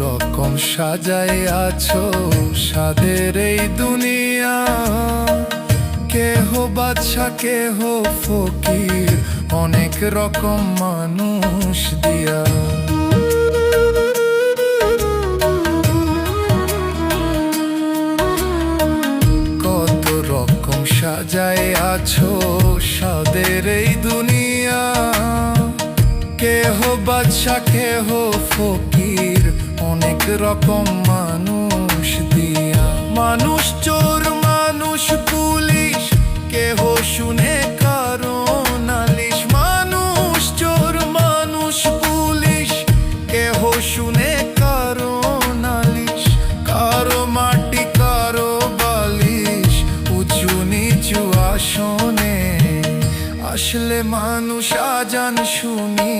রকম সাজায় আছো সাদের এই দুনিয়া, কেহ বাদশা কেহ ফকির, অনেক রকম মানুষ দিয়া। কত রকম সাজায় আছো সাদের এই দুনিয়া, কেহ বাদশা কেহ ফকির, অনেক রকম মানুষ দিয়া। মানুষ চোর মানুষ পুলিশ, কেহ শুনে কারো নালিশ। মানুষ চোর মানুষ পুলিশ, কেহ শুনে কারো নালিশ। কারো মাটি কারো বালিশ, উঁচু নিচু আসনে আসলে মানুষ আজান শুনি